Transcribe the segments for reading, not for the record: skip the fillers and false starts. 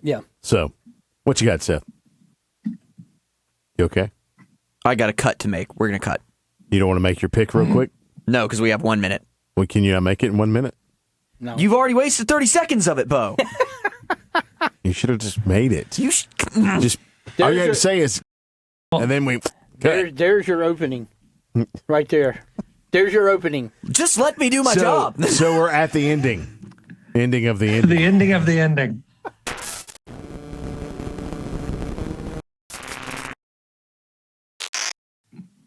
Yeah. So, what you got, Seth? You okay? I got a cut to make. We're going to cut. You don't want to make your pick real quick? No, because we have 1 minute. Well, can you not make it in 1 minute? No. You've already wasted 30 seconds of it, Bo. You should have just made it. Just all you had to say is, and then we. There's your opening, right there. There's your opening. Just let me do my job. So we're at the ending. Ending of the ending. The ending of the ending.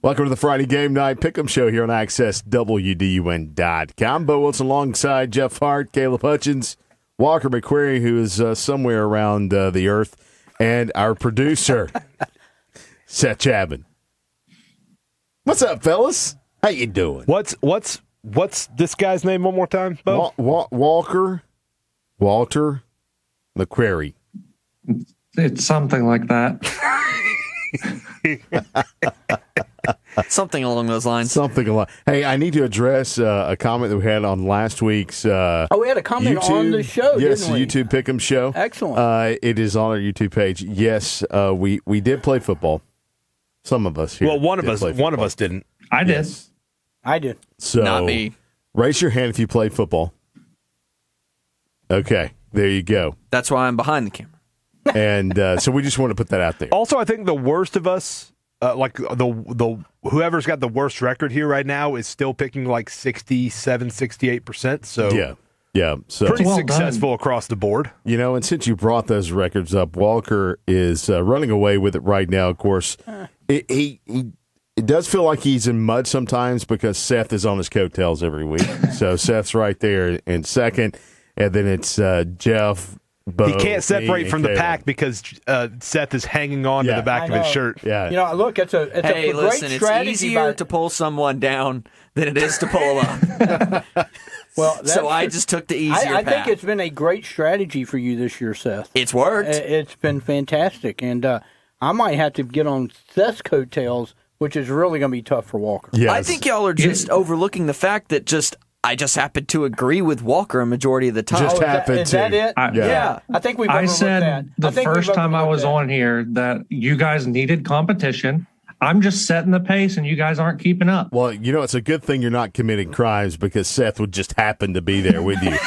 Welcome to the Friday Game Night Pick 'em Show here on AccessWDUN.com. Bo Wilson alongside Jeff Hart, Caleb Hutchins, Walker McCrary, who is somewhere around the earth, and our producer, Seth Chapman. What's up, fellas? How you doing? What's this guy's name one more time, Bo? Walter McCrary. It's something like that. Something along those lines. Hey, I need to address a comment that we had on last week's. We had a comment YouTube, on the show. Yes, didn't we? YouTube Pick 'em Show. Excellent. It is on our YouTube page. Yes, we did play football. Some of us here. Well, one of us didn't. I did. Yes. I did. So Not me. Raise your hand if you played football. Okay, there you go. That's why I'm behind the camera. And so we just want to put that out there. Also, I think the worst of us, like the whoever's got the worst record here right now, is still picking like 67, 68%. So yeah. So pretty well successful across the board. You know, and since you brought those records up, Walker is running away with it right now. Of course, it does feel like he's in mud sometimes because Seth is on his coattails every week. So Seth's right there in second, and then it's Jeff. Bo, he can't separate from the Caleb. pack because Seth is hanging on to the back of his shirt. Yeah. You know, look, it's a Hey, great listen, strategy. it's easier to pull someone down than it is to pull them up. Well, So I just took the easier I path. think it's been a great strategy for you this year, Seth. It's worked. It's been fantastic, and I might have to get on Seth's coattails, which is really going to be tough for Walker. Yes. I think y'all are just overlooking the fact that I just happen to agree with Walker a majority of the time. Just happened Is that to. it? Yeah. I think we've I overlooked said that. the first time I was on here that you guys needed competition. I'm just setting the pace, and you guys aren't keeping up. Well, you know, it's a good thing you're not committing crimes because Seth would just happen to be there with you.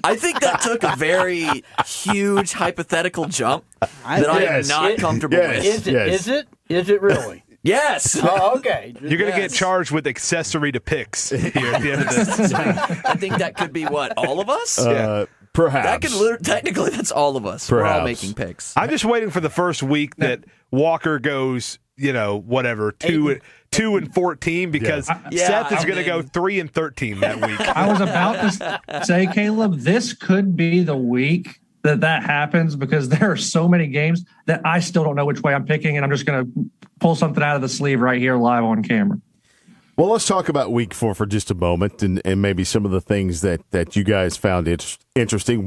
I think that took a very huge hypothetical jump that I am not comfortable with. Is it really? Yes. Oh, okay. You're going to get charged with accessory to picks here at the end of this. I think that could be what, all of us? Perhaps. That could technically that's all of us. We're all making picks. I'm just waiting for the first week that Walker goes, whatever, 2 and 14 because Seth is going to go 3 and 13 that week. I was about to say, Caleb, this could be the week that happens because there are so many games that I still don't know which way I'm picking, and I'm just going to pull something out of the sleeve right here live on camera. Well, let's talk about week 4 for just a moment and maybe some of the things that you guys found interesting.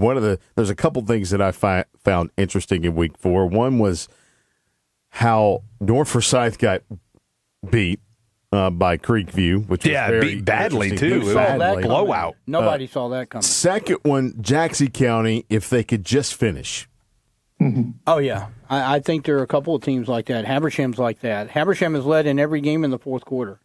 There's a couple things that I found interesting in week 4. One was how North Forsyth got beat by Creekview, which was beat badly too. Who saw that blowout. Nobody saw that coming. Second one, Jackson County, if they could just finish. Oh, yeah. I think there are a couple of teams like that. Habersham's like that. Habersham has led in every game in the fourth quarter.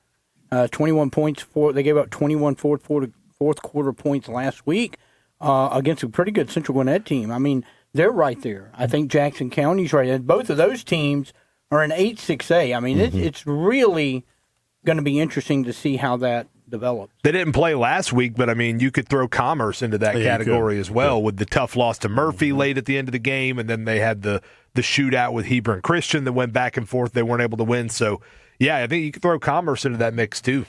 21 points. They gave up 21 fourth quarter points last week against a pretty good Central Gwinnett team. I mean, they're right there. I think Jackson County's right. And both of those teams are in 8-6A. I mean, it's really going to be interesting to see how that develops. They didn't play last week, but, I mean, you could throw Commerce into that category as well with the tough loss to Murphy late at the end of the game, and then they had the shootout with Hebron Christian that went back and forth. They weren't able to win. So, yeah, I think you could throw Commerce into that mix too.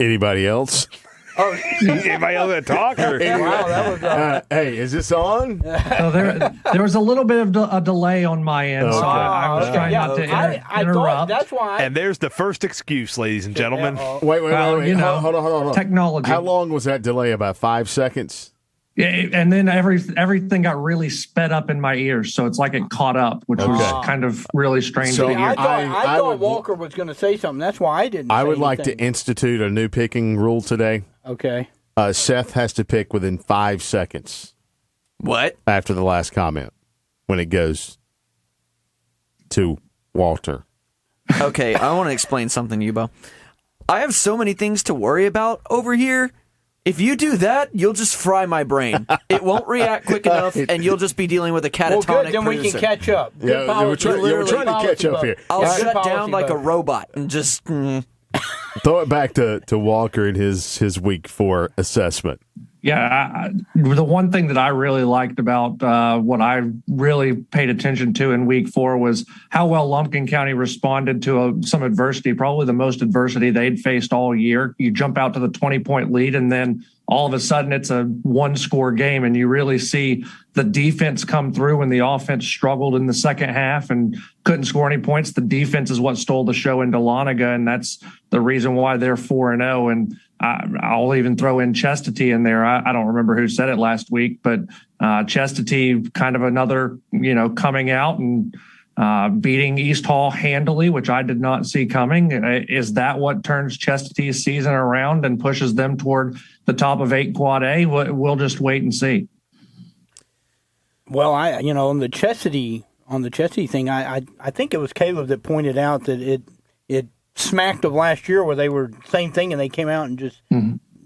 Anybody else? Anybody else that talk? Or? Wow, that was hey, is this on? So there was a little bit of a delay on my end, so I was trying not to interrupt. Thought that's why. And there's the first excuse, ladies and gentlemen. Wait. You know, hold on. technology. How long was that delay? About 5 seconds? Yeah, and then everything got really sped up in my ears, so it's like it caught up, which was kind of really strange So to hear. I thought Walker was going to say something. That's why I didn't. I say would like to anything. institute a new picking rule today. Okay. Seth has to pick within 5 seconds. What? After the last comment when it goes to Walter. Okay, I want to explain something, Yubo. I have so many things to worry about over here. If you do that, you'll just fry my brain. It won't react quick enough, and you'll just be dealing with a catatonic Well, good, then we producer. can catch up. Yeah, we're trying to catch up here. I'll Yeah. shut Good down policy, like a bud. robot and just... Throw it back to Walker and his week 4 assessment. Yeah, the one thing that I really liked about what I really paid attention to in week 4 was how well Lumpkin County responded to some adversity, probably the most adversity they'd faced all year. You jump out to the 20-point lead, and then all of a sudden it's a one-score game, and you really see the defense come through when the offense struggled in the second half and couldn't score any points. The defense is what stole the show in Dahlonega, and that's the reason why they're 4-0. And I'll even throw in Chestatee in there. I don't remember who said it last week, but Chestatee kind of another, coming out and beating East Hall handily, which I did not see coming. Is that what turns Chestatee's season around and pushes them toward the top of 8 Quad A? We'll just wait and see. Well, on the Chestatee thing, I think it was Caleb that pointed out that it smacked of last year where they were same thing and they came out and just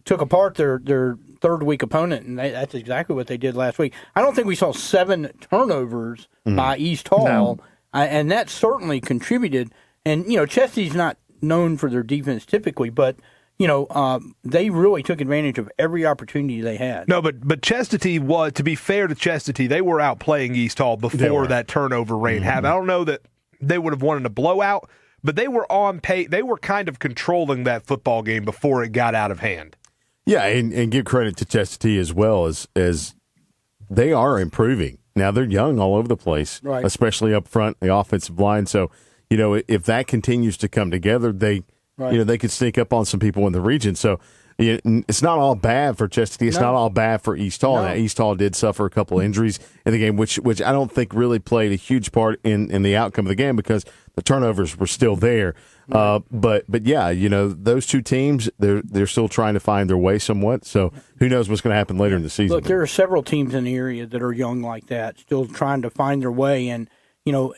took apart their third week opponent, and that's exactly what they did last week. I don't think we saw 7 turnovers by East Hall, No. And that certainly contributed. And Chestatee's not known for their defense typically, but they really took advantage of every opportunity they had. No, but Chestatee was, to be fair to Chestatee, they were outplaying East Hall before that turnover rain happened. I don't know that they would have won in a blowout, but they were on pace. They were kind of controlling that football game before it got out of hand. Yeah, and give credit to Chestatee as well as they are improving. Now they're young all over the place, right, especially up front, the offensive line. So, if that continues to come together, they could sneak up on some people in the region. So it's not all bad for Chestatee. It's not all bad for East Hall. No. Now, East Hall did suffer a couple injuries in the game, which I don't think really played a huge part in the outcome of the game because the turnovers were still there. But yeah, those two teams, they're still trying to find their way somewhat. So who knows what's going to happen later in the season? Look, there are several teams in the area that are young like that, still trying to find their way. And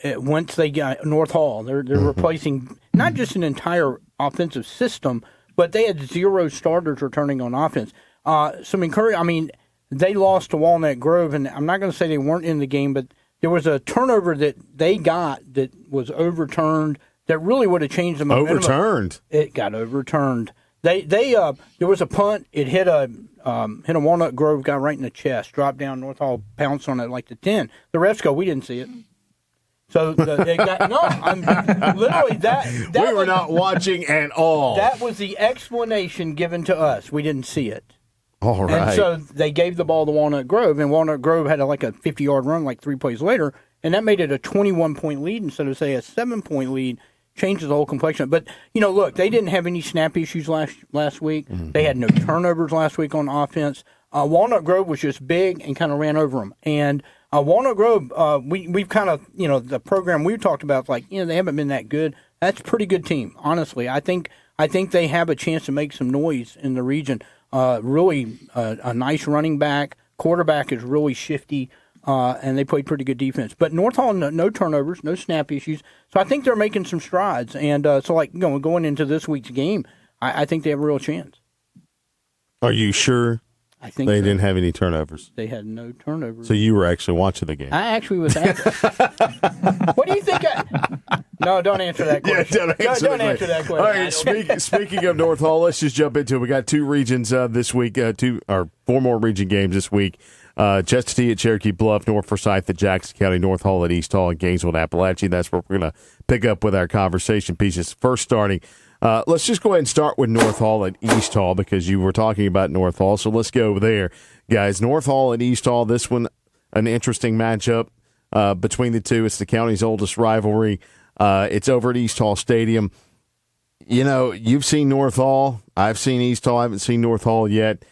once they got North Hall, they're replacing not just an entire offensive system, but they had 0 starters returning on offense. Some encouragement. They lost to Walnut Grove, and I'm not going to say they weren't in the game, but there was a turnover that they got that was overturned that really would have changed the momentum. Overturned. It got overturned. They there was a punt. It hit a Walnut Grove guy right in the chest. Dropped down. North Hall pounced on it like the 10. The refs go, we didn't see it. So they got I'm literally that we were was, not watching at all. That was the explanation given to us. We didn't see it. All right. And so they gave the ball to Walnut Grove, and Walnut Grove had a 50-yard run like 3 plays later, and that made it a 21-point lead instead of, say, a 7-point lead. Changes the whole complexion. But, look, they didn't have any snap issues last week. Mm-hmm. They had no turnovers last week on offense. Walnut Grove was just big and kind of ran over them. And Walnut Grove, we've kind of, the program we talked about, they haven't been that good. That's a pretty good team, honestly. I think they have a chance to make some noise in the region. Really a nice running back. Quarterback is really shifty, and they played pretty good defense. But North Hall, no turnovers, no snap issues. So I think they're making some strides. And going into this week's game, I think they have a real chance. Are you sure? I think they didn't have any turnovers. They had no turnovers. So you were actually watching the game. I actually was. What do you think? No, don't answer that question. Yeah, don't answer that question. All right, speaking of North Hall, let's just jump into it. We got 2 regions this week, 4 more region games this week. Chestatee at Cherokee Bluff, North Forsyth at Jackson County, North Hall at East Hall, and Gainesville at Appalachia. That's where we're going to pick up with our conversation pieces. First starting, let's just go ahead and start with North Hall at East Hall because you were talking about North Hall. So let's go over there, guys. North Hall at East Hall, this one, an interesting matchup between the two. It's the county's oldest rivalry. It's over at East Hall Stadium. You've seen North Hall. I've seen East Hall. I haven't seen North Hall yet.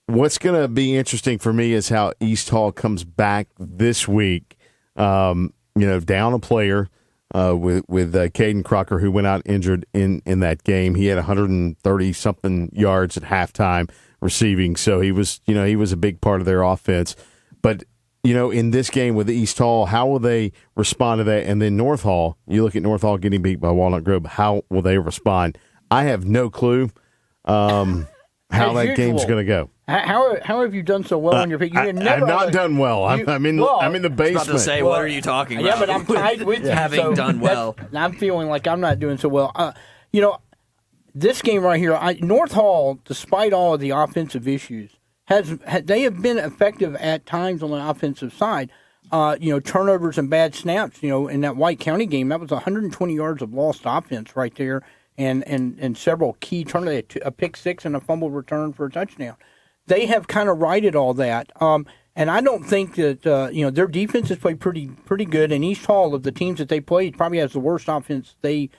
What's going to be interesting for me is how East Hall comes back this week. Down a player with Caden Crocker, who went out injured in that game. He had 130-something yards at halftime, receiving. So he was a big part of their offense. But in this game with East Hall, how will they respond to that? And then North Hall, you look at North Hall getting beat by Walnut Grove. How will they respond? I have no clue how that game's going to go. How have you done so well on your pick? I've not done well. I'm in the basement. I was about to say, what are you talking about? Yeah, but I'm tied with you. Having done well. I'm feeling like I'm not doing so well. This game right here, North Hall, despite all of the offensive issues, they have been effective at times on the offensive side. Turnovers and bad snaps. In that White County game, that was 120 yards of lost offense right there, and several key turnovers, a pick six and a fumble return for a touchdown. They have kind of righted all that, and I don't think that their defense has played pretty good. And East Hall, of the teams that they played, probably has the worst offense they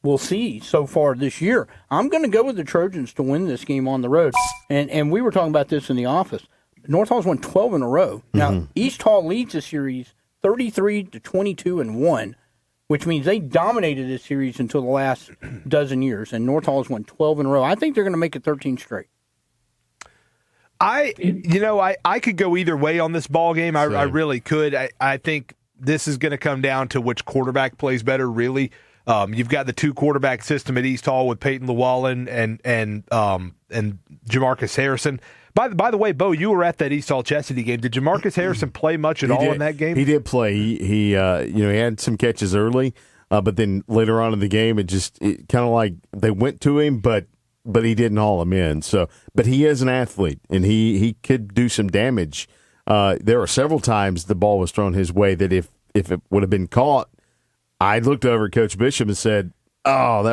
will see so far this year. I'm going to go with the Trojans to win this game on the road. And we were talking about this in the office. North Hall's won 12 in a row. Now, East Hall leads the series 33-22-1, which means they dominated this series until the last dozen years. And North Hall has won 12 in a row. I think they're going to make it 13 straight. I could go either way on this ball game. I really could. I think this is going to come down to which quarterback plays better, really. You've got the two quarterback system at East Hall with Peyton Llewellyn and Jamarcus Harrison. By the way, Bo, you were at that East Hall Chestatee game. Did Jamarcus Harrison play much at all in that game? He did play. He had some catches early, but then later on in the game, it kind of like they went to him, but he didn't haul him in. So, but he is an athlete, and he could do some damage. There were several times the ball was thrown his way that if it would have been caught, I looked over at Coach Bishop and said, "Oh,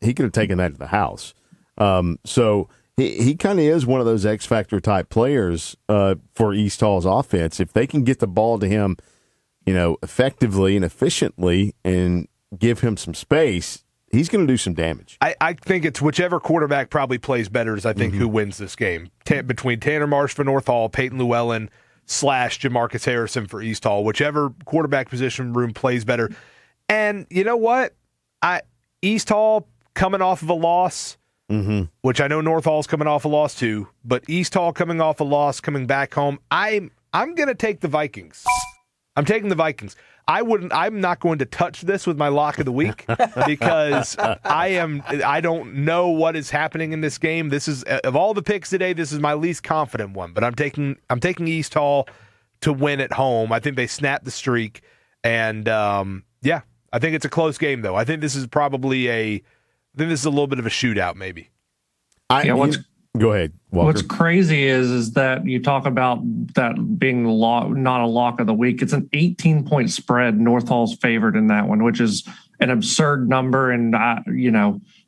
he could have taken that to the house." So he kind of is one of those X Factor type players for East Hall's offense. If they can get the ball to him, effectively and efficiently, and give him some space, he's going to do some damage. I think it's whichever quarterback probably plays better is, I think, who wins this game. Between Tanner Marsh for North Hall, Peyton Llewellyn / Jamarcus Harrison for East Hall, whichever quarterback position room plays better. And you know what? East Hall coming off of a loss, which I know North Hall's coming off a loss too, but East Hall coming off a loss, coming back home. I'm going to take the Vikings. I'm taking the Vikings. I'm not going to touch this with my lock of the week because I don't know what is happening in this game. This is, of all the picks today, this is my least confident one, but I'm taking East Hall to win at home. I think they snapped the streak, and I think it's a close game though. I think this is probably a little bit of a shootout maybe. Go ahead, Walker. What's crazy is that you talk about that being not a lock of the week. It's an 18-point spread. North Hall's favored in that one, which is an absurd number. And,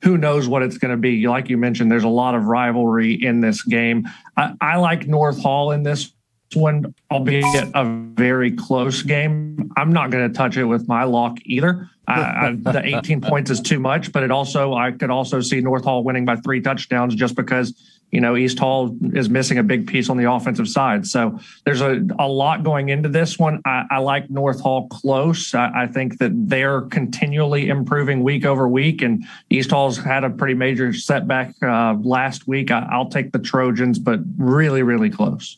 who knows what it's going to be. Like you mentioned, there's a lot of rivalry in this game. I like North Hall in this one, albeit a very close game. I'm not going to touch it with my lock either. The 18 points is too much, but I could also see North Hall winning by 3 touchdowns just because, East Hall is missing a big piece on the offensive side. So there's a lot going into this one. I like North Hall close. I think that they're continually improving week over week, and East Hall's had a pretty major setback last week. I'll take the Trojans, but really, really close.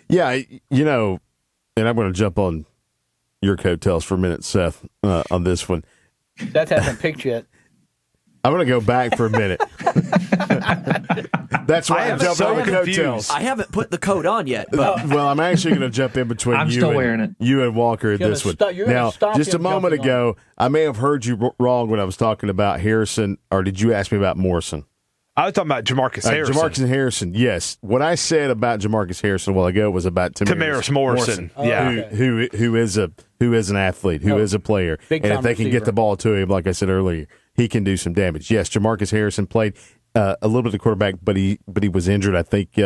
Yeah, and I'm going to jump on your coattails for a minute, Seth, on this one. Seth hasn't picked yet. I'm going to go back for a minute. That's why I'm jumping on the coattails. I haven't put the coat on yet. But. Well, I'm actually going to jump in between you and Walker at this one. Now, just a moment ago, I may have heard you wrong when I was talking about Harrison, or did you ask me about Morrison? I was talking about Jamarcus Harrison. Jamarcus Harrison, yes. What I said about Jamarcus Harrison a while ago was about Tamaris Morrison. Yeah, who is an athlete, who is a player, and if they can get the ball to him, like I said earlier, he can do some damage. Yes, Jamarcus Harrison played a little bit of quarterback, but he was injured, I think,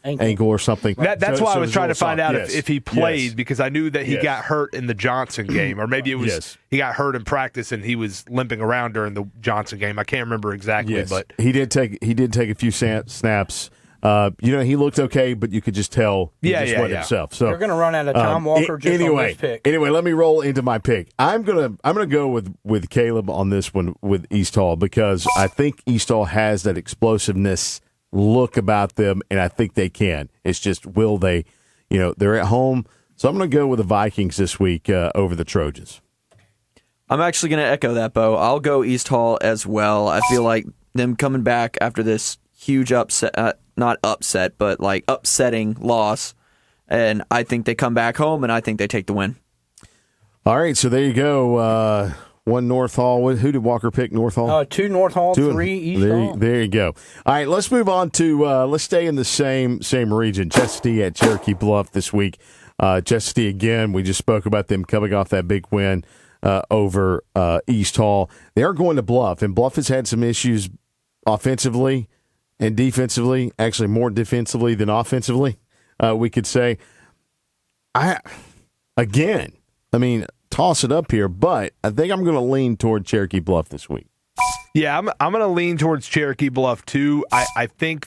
ankle or something. That's why I was trying to find out if he played, because I knew that he got hurt in the Johnson game, or maybe it was he got hurt in practice and he was limping around during the Johnson game. I can't remember exactly, but he did take a few snaps. He looked okay, but you could just tell he just wasn't himself. So you're going to run out of time, Walker. On this pick. Anyway, let me roll into my pick. I'm gonna go with Caleb on this one with East Hall, because I think East Hall has that explosiveness look about them, and I think they can. It's just, will they? They're at home, so I'm going to go with the Vikings this week over the Trojans. I'm actually going to echo that, Bo. I'll go East Hall as well. I feel like them coming back after this huge upset, not upset, but like upsetting loss, and I think they come back home, and I think they take the win. All right, so there you go. One North Hall. Who did Walker pick? North Hall? 2 North Hall, 3 East Hall. There you go. All right, let's move on to let's stay in the same region. Chestatee at Cherokee Bluff this week. Chestatee, again, we just spoke about them coming off that big win over East Hall. They are going to Bluff, and Bluff has had some issues offensively and defensively, actually more defensively than offensively, we could say. Toss it up here, but I think I'm going to lean toward Cherokee Bluff this week. Yeah, I'm going to lean towards Cherokee Bluff too. I think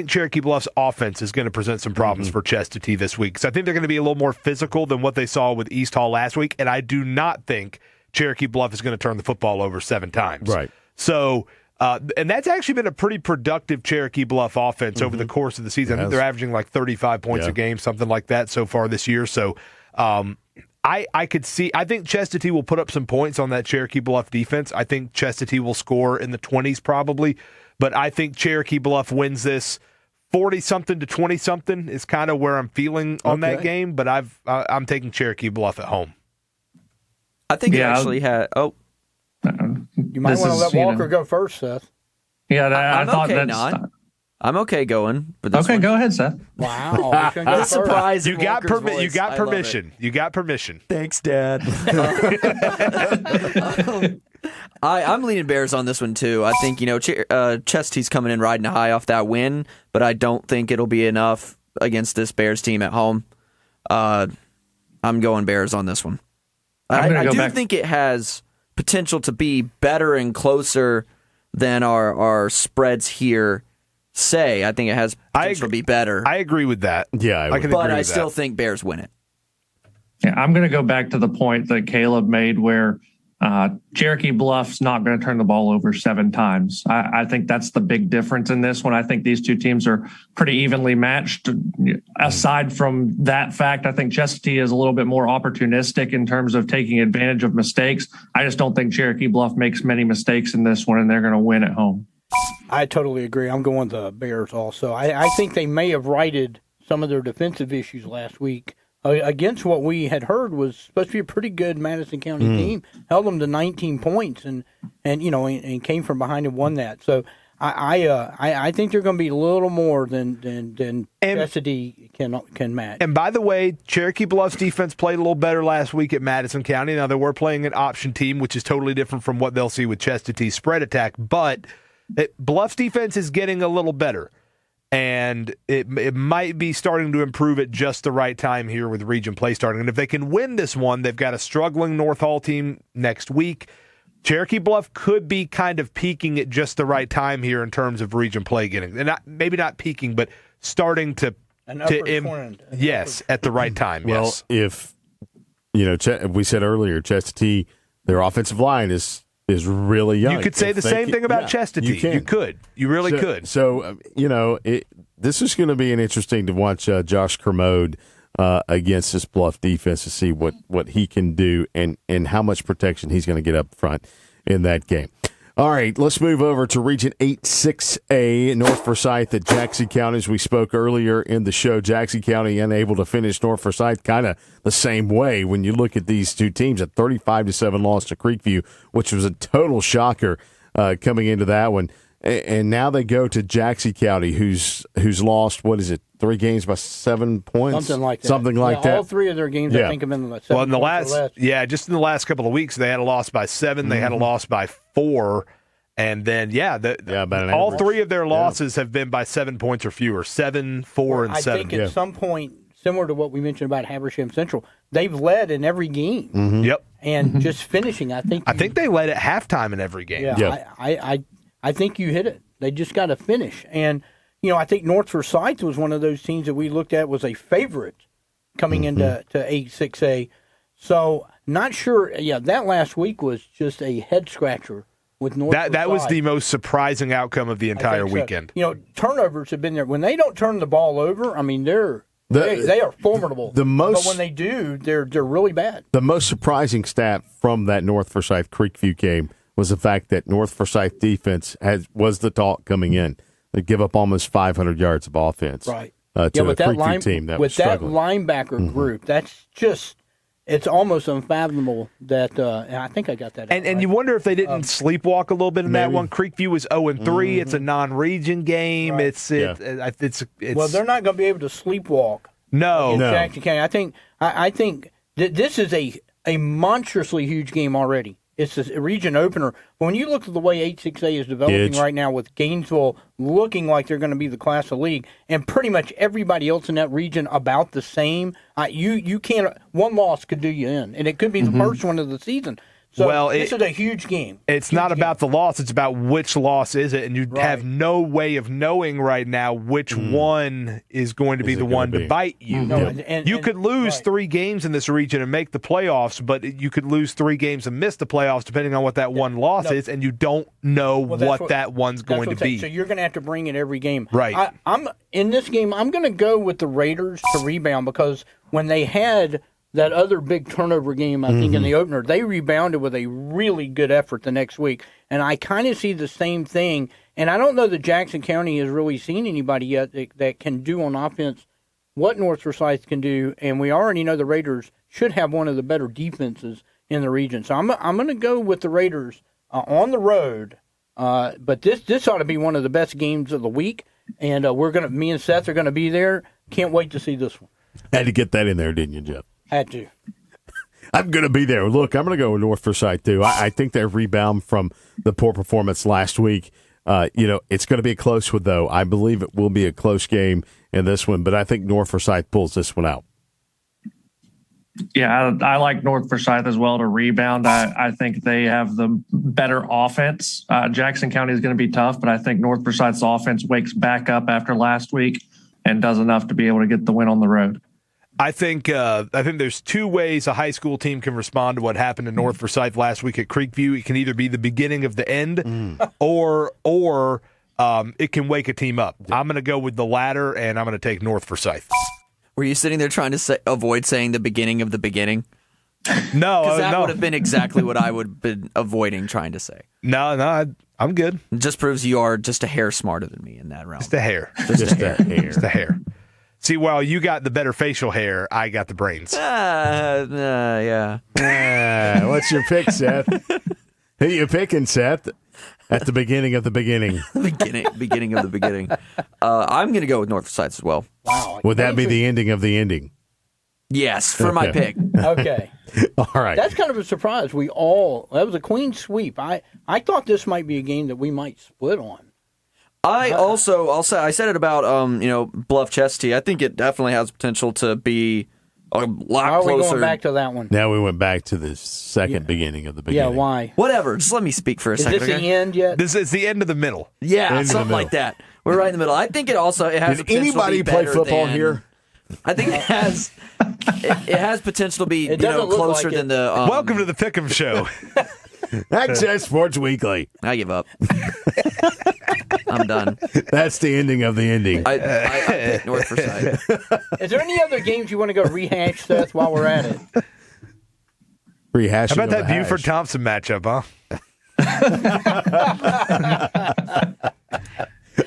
Cherokee Bluff's offense is going to present some problems for Chestatee this week, because I think they're going to be a little more physical than what they saw with East Hall last week, and I do not think Cherokee Bluff is going to turn the football over 7 times. Right. So, and that's actually been a pretty productive Cherokee Bluff offense over the course of the season. I think they're averaging like 35 points a game, something like that so far this year. So, I think Chestatee will put up some points on that Cherokee Bluff defense. I think Chestatee will score in the 20s probably, but I think Cherokee Bluff wins this 40-something to 20-something is kind of where I'm feeling on that game, but I'm taking Cherokee Bluff at home. I think it actually had. Oh, you might want to let Walker go first, Seth. Yeah, I thought okay, that's. I'm okay going. But okay, go ahead, Seth. Wow, surprise! You got permission. You got permission. Thanks, Dad. I'm leaning Bears on this one too. I think Chestatee's coming in riding high off that win, but I don't think it'll be enough against this Bears team at home. I'm going Bears on this one. I do think it has potential to be better and closer than our spreads here say. I think it has potential to be better. I agree with that. Yeah, but I still think Bears win it. Yeah, I'm going to go back to the point that Caleb made where Cherokee Bluff's not going to turn the ball over 7 times. I think that's the big difference in this one. I think these two teams are pretty evenly matched. Aside from that fact, I think Chestatee is a little bit more opportunistic in terms of taking advantage of mistakes. I just don't think Cherokee Bluff makes many mistakes in this one, and they're going to win at home. I totally agree. I'm going the Bears also. I think they may have righted some of their defensive issues last week against what we had heard was supposed to be a pretty good Madison County team. Held them to 19 points and came from behind and won that. So I think they're going to be a little more than Chestatee can match. And by the way, Cherokee Bluff's defense played a little better last week at Madison County. Now they were playing an option team, which is totally different from what they'll see with Chestatee's spread attack, but Bluff's defense is getting a little better, and it might be starting to improve at just the right time here with region play starting. And if they can win this one, they've got a struggling North Hall team next week. Cherokee Bluff could be kind of peaking at just the right time here in terms of region play getting, and maybe not peaking, but starting to at the right time. Well, if we said earlier, Chestatee, their offensive line is really young. You could say the same thing about Chestatee. You could. You really could. So, this is going to be interesting to watch Josh Kermode against this Bluff defense to see what he can do and how much protection he's going to get up front in that game. All right, let's move over to Region 8-6A, North Forsyth at Jackson County. As we spoke earlier in the show, Jackson County unable to finish North Forsyth kind of the same way when you look at these two teams. A 35-7 loss to Creekview, which was a total shocker coming into that one. And now they go to Jackson County, who's lost, 3 games by 7 points? Something like that. All 3 of their games, I think, have been the 7 Well, just in the last couple of weeks, they had a loss by 7. They had a loss by 4. And then, all 3 of their losses have been by 7 points or fewer. 7, 4, and 7. I think at some point, similar to what we mentioned about Habersham Central, they've led in every game. Mm-hmm. Yep. And just finishing, I think they led at halftime in every game. Yeah. I think you hit it. They just got to finish. And, I think North Forsyth was one of those teams that we looked at was a favorite coming into 8-6A. So, not sure. Yeah, that last week was just a head-scratcher with North. That was the most surprising outcome of the entire weekend. So. Turnovers have been there. When they don't turn the ball over, I mean, they are formidable. But when they do, they're really bad. The most surprising stat from that North Forsyth Creekview game was the fact that North Forsyth defense was the talk coming in. They give up almost 500 yards of offense. Right. To a Creekview team that was struggling. With that linebacker group, that's just it's almost unfathomable that I think I got that. And you wonder if they didn't sleepwalk a little bit in that one. Creekview was 0-3. It's a non-region game. Right. It's well, they're not going to be able to sleepwalk. No. Jackson County. I think that this is a monstrously huge game already. It's a region opener. When you look at the way 8-6A is developing right now, with Gainesville looking like they're going to be the class of league, and pretty much everybody else in that region about the same, you can't. One loss could do you in, and it could be the first one of the season. So this is a huge game. It's not about the loss. It's about which loss is it, and you have no way of knowing right now which one is going to be the one to bite you. No, you could lose 3 games in this region and make the playoffs, but you could lose 3 games and miss the playoffs depending on what that one loss is, and you don't know what that one's going to be. So you're going to have to bring it every game. Right. I'm in this game, I'm going to go with the Raiders to rebound, because when they had that other big turnover game, I think, in the opener, they rebounded with a really good effort the next week. And I kind of see the same thing. And I don't know that Jackson County has really seen anybody yet that can do on offense what North Forsyth can do. And we already know the Raiders should have one of the better defenses in the region. So I'm going to go with the Raiders on the road. But this ought to be one of the best games of the week. And me and Seth are going to be there. Can't wait to see this one. Had to get that in there, didn't you, Jeff? Had to. I'm going to be there. Look, I'm going to go with North Forsyth, too. I think they rebound from the poor performance last week. It's going to be a close one, though. I believe it will be a close game in this one, but I think North Forsyth pulls this one out. Yeah, I like North Forsyth as well to rebound. I think they have the better offense. Jackson County is going to be tough, but I think North Forsyth's offense wakes back up after last week and does enough to be able to get the win on the road. I think there's 2 ways a high school team can respond to what happened in North Forsyth last week at Creekview. It can either be the beginning of the end, or it can wake a team up. I'm going to go with the latter, and I'm going to take North Forsyth. Were you sitting there trying to avoid saying the beginning of the beginning? No, because that would have been exactly what I would have been avoiding trying to say. No, I'm good. It just proves you are just a hair smarter than me in that realm. Just a hair. Just a hair. Just a hair. See, while you got the better facial hair, I got the brains. Yeah. What's your pick, Seth? Who you picking, Seth? At the beginning of the beginning. beginning of the beginning. I'm going to go with North Forsyth as well. Wow. Would that be the ending of the ending? Yes, for my pick. Okay. All right. That's kind of a surprise. That was a clean sweep. I thought this might be a game that we might split on. I said it about Bluff Chess Tee. I think it definitely has potential to be a lot closer. Are we going back to that one? Now we went back to the second beginning of the beginning. Yeah, why? Whatever. Just let me speak for a second. Is this the end yet? This is the end of the middle. Yeah, something like that. We're right in the middle. I think it has Did potential anybody to be play better football than, here? I think it has. It has potential to be closer than the. Welcome to the Pick 'em Show. Access Sports Weekly. I give up. I'm done. That's the ending of the ending. I picked North Forsyth. Is there any other games you want to go rehash, Seth, while we're at it? Rehashing. How about that Buford Thompson matchup, huh?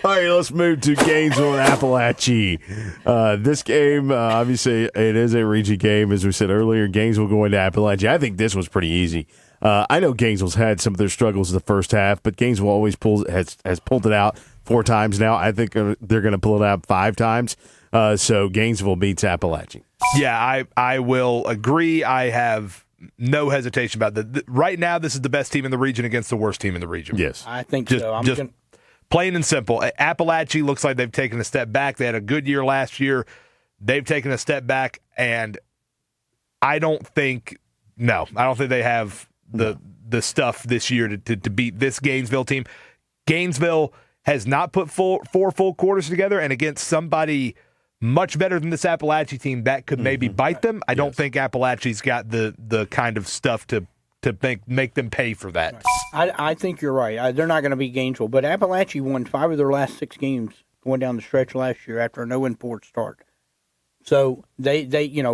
All right, let's move to Gainesville and Appalachia. This game, obviously, it is a region game. As we said earlier, Gainesville going to Appalachia. I think this was pretty easy. I know Gainesville's had some of their struggles in the first half, but Gainesville always has pulled it out 4 times now. I think they're going to pull it out 5 times. So Gainesville beats Appalachia. Yeah, I will agree. I have no hesitation about that. Right now, this is the best team in the region against the worst team in the region. Yes. I think so. Plain and simple. Appalachia looks like they've taken a step back. They had a good year last year. They've taken a step back, and I don't think they have the stuff this year to beat this Gainesville team. Gainesville has not put 4 full quarters together, and against somebody much better than this Appalachia team, that could maybe bite them. I don't think Appalachia's got the kind of stuff to to make them pay for that. I think you're right. They're not going to be Gainesville, but Appalachia won 5 of their last 6 games going down the stretch last year after a no-win port start. So they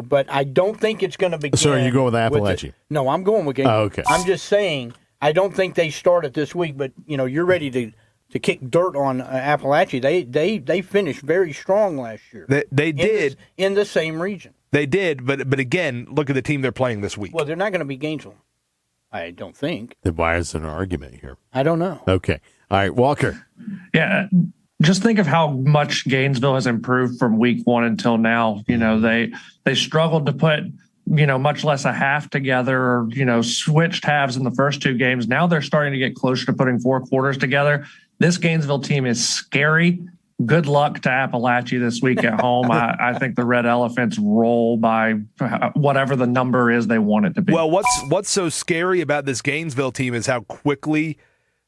but I don't think it's going to begin. So are you going with Appalachia? No, I'm going with Gainesville. Oh, okay. I'm just saying I don't think they start it this week, but you're ready to kick dirt on Appalachia. They finished very strong last year. They did in the same region. They did, but again, look at the team they're playing this week. Well, they're not going to be Gainesville. I don't think. Then why is there an argument here? I don't know. Okay. All right, Walker. Yeah. Just think of how much Gainesville has improved from week 1 until now. They struggled to put, much less a half together or, switched halves in the first 2 games. Now they're starting to get closer to putting 4 quarters together. This Gainesville team is scary. Good luck to Appalachia this week at home. I think the Red Elephants roll by whatever the number is they want it to be. Well, what's so scary about this Gainesville team is how quickly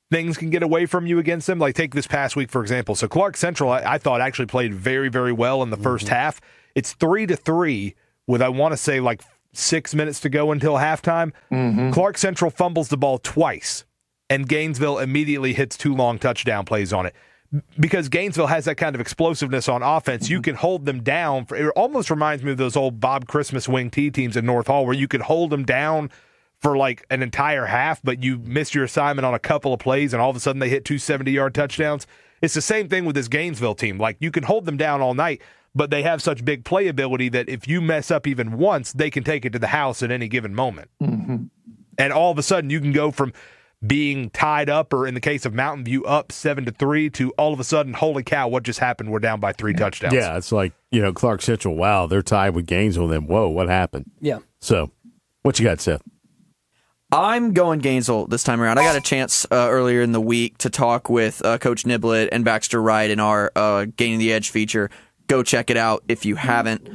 things can get away from you against them. Like take this past week, for example. So Clark Central, I thought actually played very, very well in the first half. It's 3-3 with, I want to say, like 6 minutes to go until halftime. Clark Central fumbles the ball twice, and Gainesville immediately hits 2 long touchdown plays on it. Because Gainesville has that kind of explosiveness on offense, you can hold them down. It almost reminds me of those old Bob Christmas wing T teams at North Hall where you could hold them down for like an entire half, but you missed your assignment on a couple of plays, and all of a sudden they hit 2 70-yard touchdowns. It's the same thing with this Gainesville team. Like, you can hold them down all night, but they have such big playability that if you mess up even once, they can take it to the house at any given moment. And all of a sudden you can go from being tied up, or in the case of Mountain View, up 7-3 to all of a sudden, holy cow, what just happened? We're down by 3 touchdowns. Yeah, it's like, Clark Central, wow, they're tied with Gainesville, then whoa, what happened? Yeah. So, what you got, Seth? I'm going Gainesville this time around. I got a chance earlier in the week to talk with Coach Niblett and Baxter Wright in our Gaining the Edge feature. Go check it out if you haven't.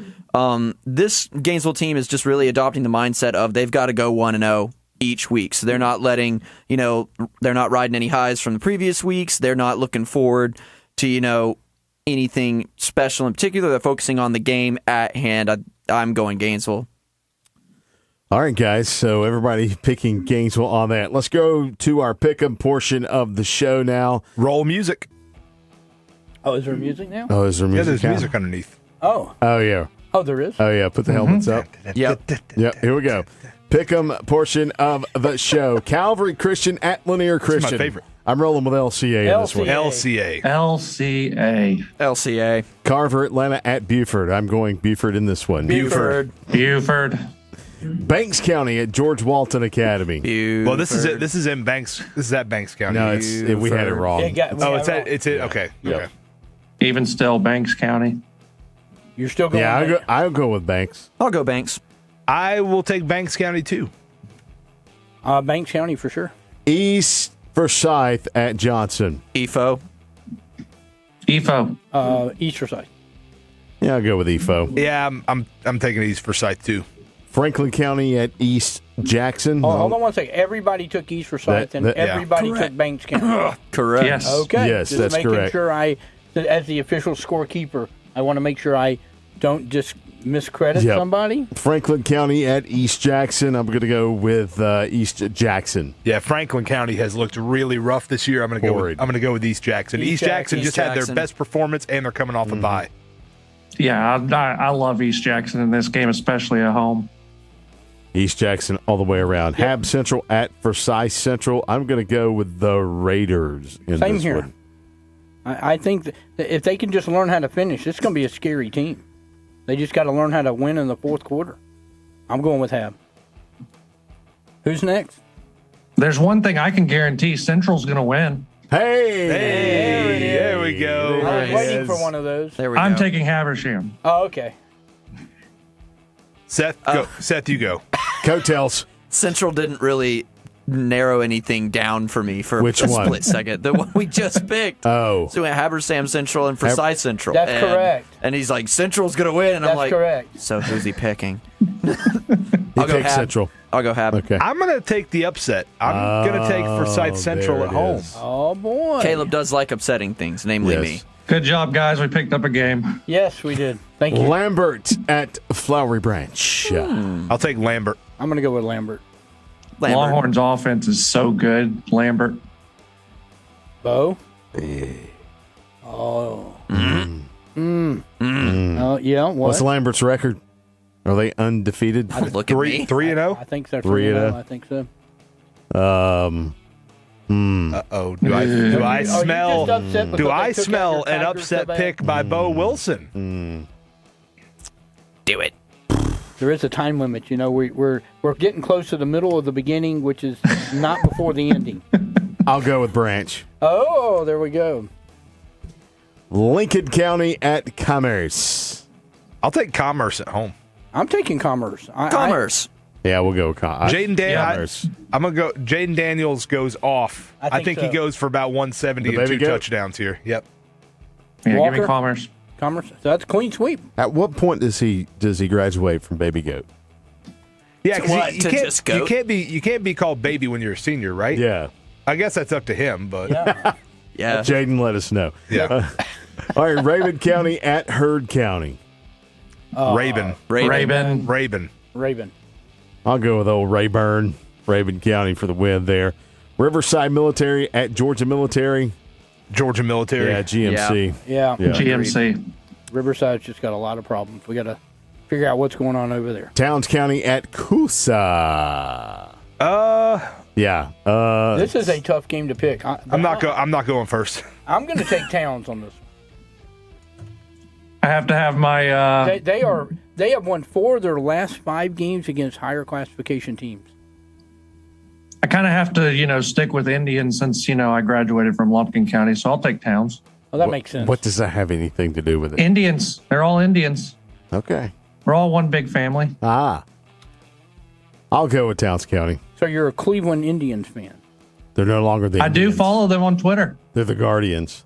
This Gainesville team is just really adopting the mindset of they've got to go 1-0 each week. So they're not letting, they're not riding any highs from the previous weeks. They're not looking forward to, anything special in particular. They're focusing on the game at hand. I'm going Gainesville. All right, guys, so everybody picking Gainesville on that. Let's go to our pick-em portion of the show now. Roll music. Oh, is there music now? Oh, is there music? Yeah, there's now? music underneath. Oh, yeah. Oh, there is? Oh, yeah, put the helmets up. Yep. Yep, here we go. Pick-em portion of the show. Calvary Christian at Lanier Christian. This is my favorite. I'm rolling with LCA in this one. LCA. LCA. Carver Atlanta at Buford. I'm going Buford in this one. Buford. Banks County at George Walton Academy. Buford. Well, this is it. This is in Banks. This is at Banks County. No, we had it wrong. It's it. Okay. Yep. Okay. Even still, Banks County. You're still going I'll go with Banks. I'll go Banks. I will take Banks County too. Banks County for sure. East Forsyth at Johnson. EFO. East Forsyth. Yeah, I'll go with EFO. Yeah, I'm taking East Forsyth too. Franklin County at East Jackson. Hold on one second. Everybody took East Forsyth, and everybody took Banks County. Correct. Yes. Okay. Yes, just that's making correct. Sure, as the official scorekeeper, I want to make sure I don't just miscredit somebody. Franklin County at East Jackson. I'm going to go with East Jackson. Yeah, Franklin County has looked really rough this year. I'm going to go with East Jackson. East Jackson just had their best performance, and they're coming off a bye. Yeah, I love East Jackson in this game, especially at home. East Jackson all the way around. Yep. Hab Central at Forsyth Central. I'm going to go with the Raiders in Same this here. one. I think that if they can just learn how to finish, it's going to be a scary team. They just got to learn how to win in the fourth quarter. I'm going with Hab. Who's next? There's one thing I can guarantee: Central's going to win. Hey, there we go. I was waiting for one of those. There we I'm go. taking Habersham. Oh, okay. Seth, go. Seth, you go. Coattails. Central didn't really narrow anything down for me for Which a one? split second. The one we just picked. Oh. So we went Habersam Central and Forsyth Central. That's correct. And he's like, Central's going to win. And I'm That's like, correct. so who's he picking? He I'll go takes Hab. Central. I'll go Hab. Okay. I'm going to take the upset. I'm going to take Forsyth Central there at it home. is. Oh, boy. Caleb does like upsetting things, namely Yes. me. Good job, guys. We picked up a game. Yes, we did. Thank you. Lambert at Flowery Branch. I'll take Lambert. I'm going to go with Lambert. Lambert. Longhorns offense is so good. Lambert. Bo? Oh. Oh, yeah. What? What's Lambert's record? Are they undefeated? Look at me. 3-0. I think so. 3-0. I think so. Uh-oh. Do I smell? just upset because Do they I took out smell your an Tigers upset so bad? pick by Bo Wilson? Do it. There is a time limit. You know, we're getting close to the middle of the beginning, which is not before the ending. I'll go with Branch. Oh, there we go. Lincoln County at Commerce. I'll take Commerce at home. I'm taking Commerce. Commerce. Yeah, we'll go with Jaden Commerce. I'm gonna go. Jaden Daniels goes off. I think he so. goes for about 170 The and baby 2 goat? touchdowns here. Yep. Yeah, give Walker? me Commerce. Commerce. So that's a clean sweep. At what point does he graduate from baby goat? Yeah, 'cause What, you to can't, just goat? you can't be called baby when you're a senior, right? Yeah. I guess that's up to him, but Yeah. Yeah. Jaden, let us know. yeah. All right, Raven County at Herd County. Raven. Raven. I'll go with old Rayburn, Raven County for the win there. Riverside Military at Georgia Military. Georgia Military. Yeah, GMC. Yeah. Yeah. GMC. Riverside's just got a lot of problems. We got to figure out what's going on over there. Towns County at Coosa. Yeah. This is a tough game to pick. I'm not going first. I'm going to take Towns on this. I have to have my. They have won 4 of their last 5 games against higher classification teams. I kind of have to, stick with Indians since, I graduated from Lumpkin County, so I'll take Towns. Well, that makes sense. What does that have anything to do with it? Indians. They're all Indians. Okay. We're all one big family. I'll go with Towns County. So you're a Cleveland Indians fan? They're no longer the I do Indians. follow them on Twitter. They're the Guardians.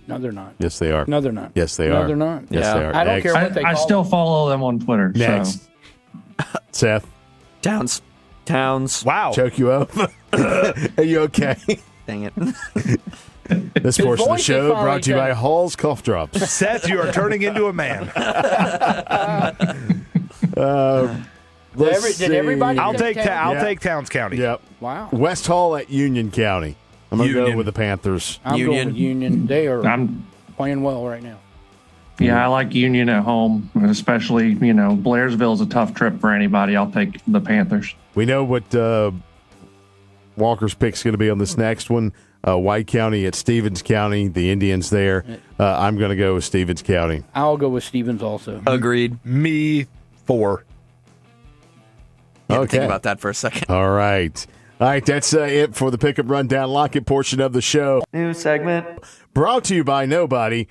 No, they're not. Yes, they are. No, they're not. Yes, they No, are. they're not. Yes, Yeah. they are. I don't Next. care what they I call still them. follow them on Twitter. Next. So. Seth, Towns. Wow. choke you up? Are you okay? Dang it. This portion of the voice is show finally brought to you by changed. Hall's Cough Drops. Seth, you are turning into a man. Let's Did everybody- see. I'll take Yeah. take Towns County. Yep. Wow. West Hall at Union County. I'm going to go Union. with the Panthers. I'm going with Union. They are I'm playing well right now. Yeah, I like Union at home, especially, Blairsville's a tough trip for anybody. I'll take the Panthers. We know what Walker's pick's going to be on this next one. White County at Stevens County, the Indians there. I'm going to go with Stevens County. I'll go with Stevens also. Agreed. Me 4. Think about that for a second. All right. All right, that's it for the Pickup Rundown Lock-It portion of the show. New segment. Brought to you by nobody.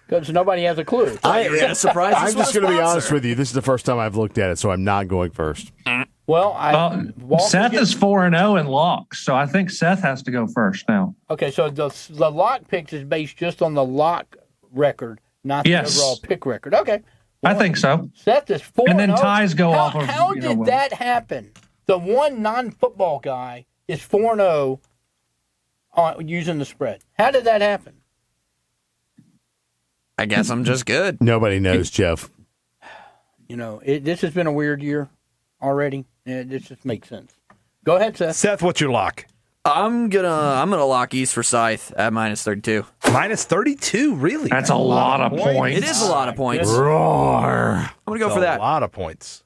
Because nobody has a clue. You're gonna surprise us I'm with just a going to be sponsor. honest with you. This is the first time I've looked at it, so I'm not going first. Well, Walker Seth gets- is 4-0 in locks, so I think Seth has to go first now. Okay, so the lock picks is based just on the lock record, not the Yes. overall pick record. Okay. I think so. Seth is 4-0. And then ties go off of, How you did know, that happen? The one non-football guy is 4-0 on using the spread. How did that happen? I guess I'm just good. Nobody knows, Jeff. This has been a weird year already. This just makes sense. Go ahead, Seth. Seth, what's your lock? I'm gonna lock East for Scythe at -32. Minus 32, really? That's a lot of points. It is a lot of points. Roar. I'm gonna go That's for a that. lot of points.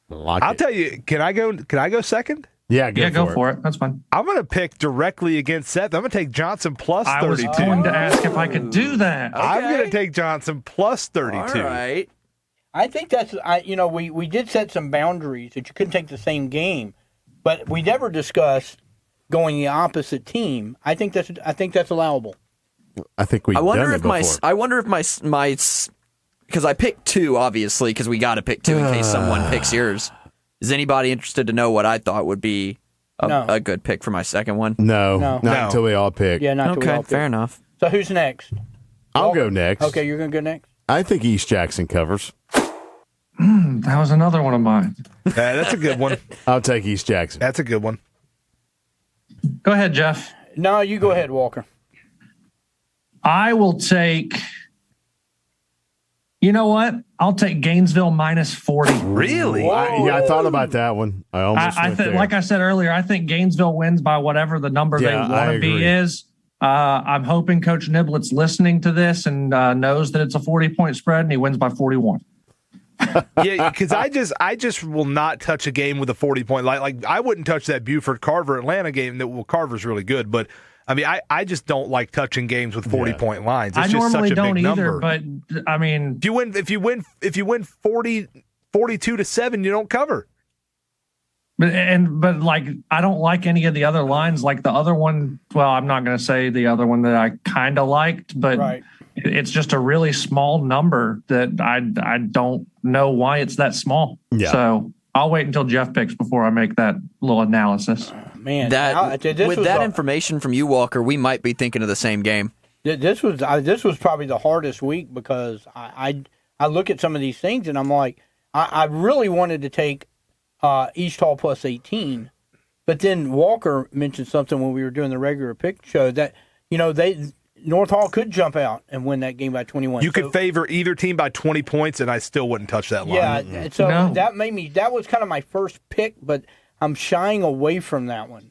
Lock I'll it. tell you, can I go second? Yeah, Go for it. That's fine. I'm going to pick directly against Seth. I'm going to take Johnson plus I was 32. going to ask if I could do that. I'm Okay. going to take Johnson plus 32. All right. I think that's we did set some boundaries that you couldn't take the same game, but we never discussed going the opposite team. I think that's allowable. I think we've I wonder done if it before. I wonder if my because I picked 2 obviously because we got to pick 2 in case someone picks yours. Is anybody interested to know what I thought would be No. a good pick for my second one? No, No. not until we all pick. Yeah, not till we all Okay, pick. fair enough. So who's next? I'll go next. Okay, you're gonna go next. I think East Jackson covers. That was another one of mine. That's a good one. I'll take East Jackson. That's a good one. Go ahead, Jeff. No, you go ahead, Walker. I will take You know what? I'll take Gainesville minus 40. Really? I thought about that one. I almost went there. Like I said earlier, I think Gainesville wins by whatever the number they want to be is. I'm hoping Coach Niblett's listening to this and knows that it's a 40-point spread, and he wins by 41. Yeah, because I just will not touch a game with a 40-point line. Like I wouldn't touch that Buford-Carver Atlanta game. Carver's really good, but I mean, I just don't like touching games with 40-point lines. It's I just normally such a don't big either, number. but I mean, if you win 42-7, you don't cover. But like I don't like any of the other lines. Like the other one, well, I'm not going to say the other one that I kind of liked, but it's just a really small number that I don't know why it's that small. Yeah. So I'll wait until Jeff picks before I make that little analysis. Man, with that information from you, Walker, we might be thinking of the same game. This was probably the hardest week because I look at some of these things and I'm like, I really wanted to take East Hall plus 18, but then Walker mentioned something when we were doing the regular pick show that North Hall could jump out and win that game by 21. You could favor either team by 20 points, and I still wouldn't touch that line. Yeah, so that was kind of my first pick, but I'm shying away from that one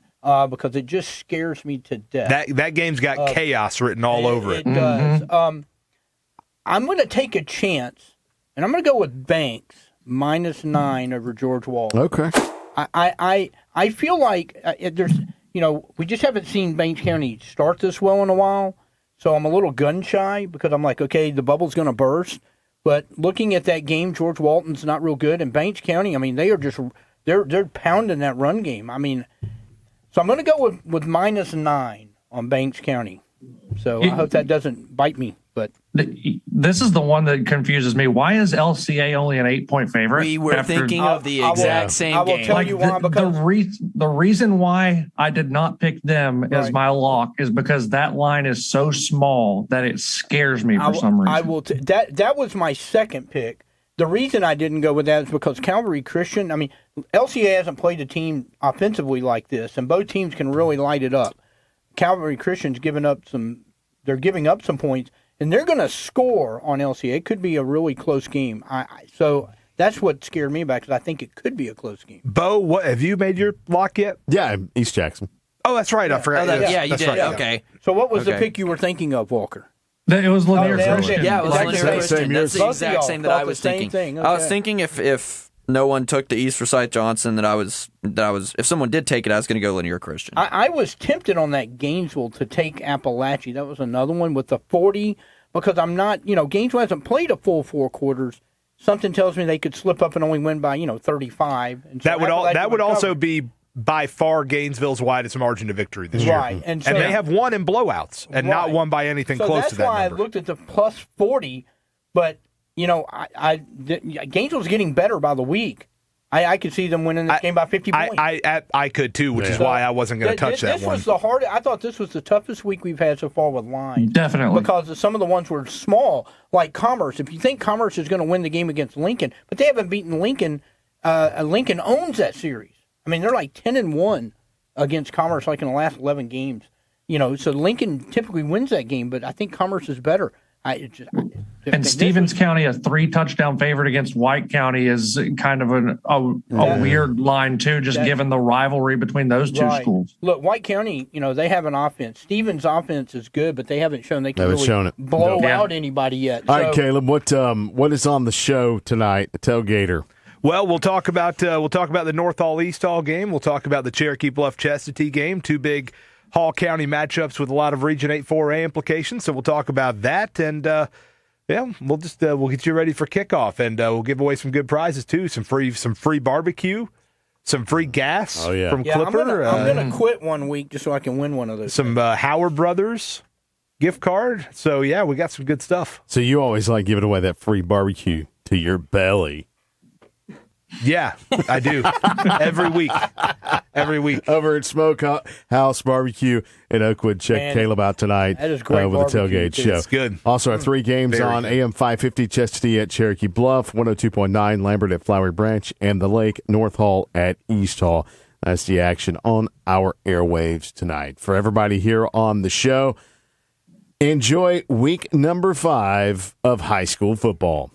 because it just scares me to death. That game's got chaos written all over it. It does. I'm going to take a chance, and I'm going to go with Banks minus 9 over George Walton. Okay. I feel like there's we just haven't seen Banks County start this well in a while. So I'm a little gun shy because I'm like, okay, the bubble's going to burst. But looking at that game, George Walton's not real good, and Banks County, I mean, they are just they're pounding that run game. I mean, so I'm going to go with minus 9 on Banks County. So I hope that doesn't bite me. But this is the one that confuses me. Why is LCA only an 8-point favorite? We were thinking of the exact same game. I will tell you why. Because the reason why I did not pick them as my lock is because that line is so small that it scares me for some reason. That was my second pick. The reason I didn't go with that is because Calvary Christian, I mean, LCA hasn't played a team offensively like this, and both teams can really light it up. Calvary Christian's giving up some points. And they're going to score on LCA. It could be a really close game. So that's what scared me about because I think it could be a close game. Bo, what have you made your lock yet? Yeah, East Jackson. Oh, that's right. I forgot. You did. Right. Okay. So what was the pick you were thinking of, Walker? It was Lanier Christian. Yeah, it was Lanier Christian. That's the exact same that I was thinking. Okay. I was thinking if no one took the East Forsyth Johnson, that I was if someone did take it, I was going to go Lanier Christian. I was tempted on that Gainesville to take Appalachia. That was another one with the 40 because I'm not, Gainesville hasn't played a full 4 quarters. Something tells me they could slip up and only win by 35. And so that would also be by far Gainesville's widest margin to victory this year. Right, and they have won in blowouts and not won by anything close to that. That's why number. I looked at the plus 40, but Gainesville's getting better by the week. I could see them winning this game by 50 points. I could too, which is why I wasn't going to touch that one. This was the hardest. I thought this was the toughest week we've had so far with lines. Definitely. Because some of the ones were small, like Commerce. If you think Commerce is going to win the game against Lincoln, but they haven't beaten Lincoln, Lincoln owns that series. I mean, they're like 10-1 against Commerce like in the last 11 games. So Lincoln typically wins that game, but I think Commerce is better. And Stevens County, a 3-touchdown favorite against White County, is kind of a weird line too, just given the rivalry between those two schools. Look, White County, they have an offense. Stevens' offense is good, but they haven't shown they can really blow out anybody yet. All right, Caleb, what is on the show tonight? The Tailgater. Well, we'll talk about the North Hall East Hall game. We'll talk about the Cherokee Bluff Chestatee game. Two big Hall County matchups with a lot of Region 8 4A implications. So we'll talk about that, and we'll get you ready for kickoff, and we'll give away some good prizes too. Some free barbecue, some free gas from Clipper. I'm gonna quit one week just so I can win one of those. Some Howard Brothers gift card. So we got some good stuff. So you always like giving away that free barbecue to your belly. Yeah, I do. Every week. Over at Smokehouse Barbecue in Oakwood. Check Caleb out tonight that is great with the Tailgate Show. It's good. Also, our 3 games on AM 550, Chestatee at Cherokee Bluff, 102.9 Lambert at Flowery Branch, and the Lake, North Hall at East Hall. That's the action on our airwaves tonight. For everybody here on the show, enjoy week number 5 of high school football.